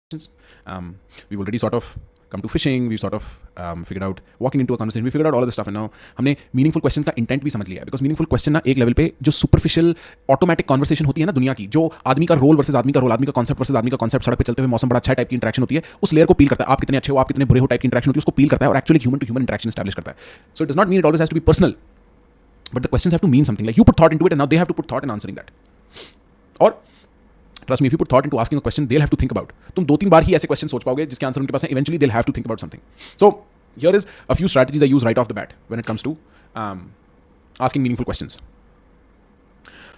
questions. We've already sort of come to fishing. We've sort of figured out walking into a conversation. We figured out all of this stuff, and now हमने meaningful questions का intent भी समझ लिया है. Because meaningful question ना एक level पे जो superficial automatic conversation होती है ना दुनिया की, जो आदमी का role versus आदमी का role, आदमी का concept versus आदमी का concept, सड़क पे चलते हुए मौसम बड़ा अच्छा है टाइप की इंटरेक्शन होती है, उस लेयर को पील करता है. आप कितने अच्छे हो, आप कितने बुरे हो टाइप की इंटरेक्शन होती है, उसको पील करता है और actually human to human interaction establish करता है. So it does not mean it always has to be personal, but the questions have to mean something. Like you put thought into it, and now they have to put thought in answering that. और trust me, if you put thought into asking a question, they have to think about. तुम 2-3 बार ही ऐसे question सोच पाओगे जिसके answer उनके पास है. Eventually they have to think about something. So here is a few strategies I use right off the bat when it comes to asking meaningful questions.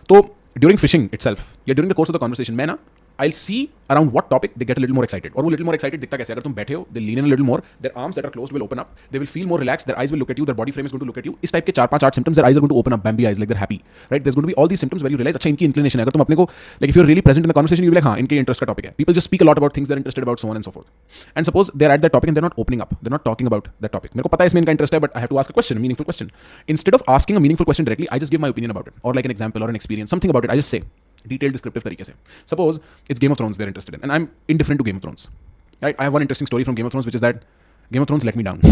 तो during fishing itself या during the course of the conversation मैं ना I'll see around what topic they get a little more excited. और वो little more excited दिखता कैसे? अगर तुम बैठे हो, they lean in a little more, their arms that are closed will open up, they will feel more relaxed, their eyes will look at you, their body frame is going to look at you. इस type के 4-5 symptoms, their eyes are going to open up, Bambi eyes, like they're happy, right? There's going to be all these symptoms where you realize अच्छा इनकी inclination है. अगर तुम अपने को like if you're really present in the conversation, you will be like हाँ इनके interest का topic है. People just speak a lot about things they're interested about, so on and so forth. And suppose they're at that topic and they're not opening up, they're not talking about that topic. मेरे को पता है इसमें इनका interest है, but I have to ask a question, a meaningful question. Instead of asking a meaningful question directly, I just give my opinion about it, or like an example or an experience, something about it. I just say. Detailed descriptive तरीके से. Suppose it's Game of Thrones they're interested in, and I'm indifferent to Game of Thrones. Right? I have one interesting story from Game of Thrones, which is that Game of Thrones let me down.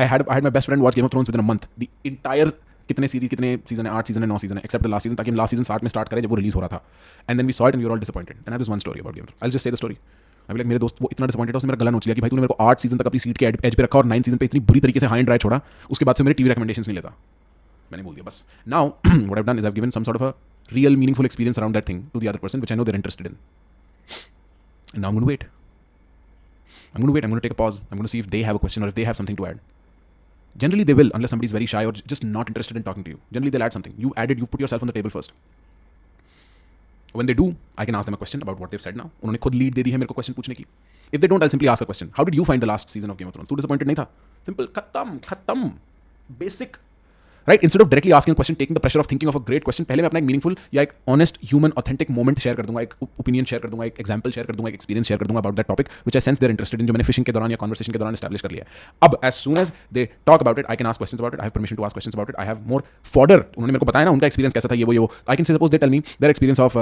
I had my best friend watch Game of Thrones within a month. The entire कितने season है, 8 season है, 9 season है, except the last season, ताकि हम last season 7 में start करें जब वो रिलीज हो रहा था. And then we saw it and we were all disappointed. And I have this one story about Game of Thrones. I'll just say the story. अभी मेरे दोस्त वो इतना डिसअपॉइंटेड था, उसने मेरा गला नोच लिया कि भाई तूने मेरे को 8 सीजन तक अपनी सीट के एज पे रखा और 9 सीजन पे इतनी बुरी तरीके से हाई एंड ड्राई छोड़ा. उसके बाद से मेरे टीवी रिकमेंडेशंस नहीं लेता. मैंने बोल दिया बस. Now what I've done is I've given some sort of a real meaningful experience around that thing to the other person which I know they're interested in. And now I'm going to wait. I'm going to take a pause. I'm going to see if they have a question or if they have something to add. Generally they will, unless somebody's very shy or just not interested in talking to you. Generally they'll add something. You added, you put yourself on the table first. When they do, I can ask them a question about what they've said now. उन्होंने खुद lead दे दी है मेरे को question पूछने की. If they don't, I'll simply ask a question. How did you find the last season of Game of Thrones? तू disappointed नहीं था? Simple, खत्म. Basic. Right? Instead of directly asking a question, taking the pressure of thinking of a great question, पहले मैं अपना एक meaningful या एक honest, human, authentic moment share कर दूंगा, एक opinion share कर दूंगा, एक example share कर दूंगा, एक experience share कर दूंगा about that topic, which I sense they're interested in, जो मैंने fishing के दौरान या conversation के दौरान establish कर लिया है. अब as soon as they talk about it, I can ask questions about it. I have permission to ask questions about it. I have more fodder. उन्होंने मेरे को बताया ना उनका experience कैसा था, ये वो. I can say suppose they tell me their experience of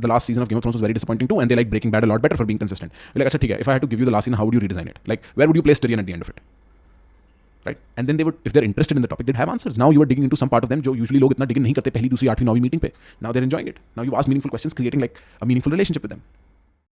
the last season of Game of Thrones was very disappointing too, and they like Breaking Bad a lot better for being consistent. Like अच्छा ठीक है, if I had to give you the last season, how would you redesign it? Like where would you place Tyrion at the end of it? Right? And then they would, if they're interested in the topic, they'd have answers. Now you are digging into some part of them जो usually लोग इतना dig in नहीं करते पहली दूसरी 8वीं 9वीं meeting पे. Now they're enjoying it. Now you ask meaningful questions, creating like a meaningful relationship with them.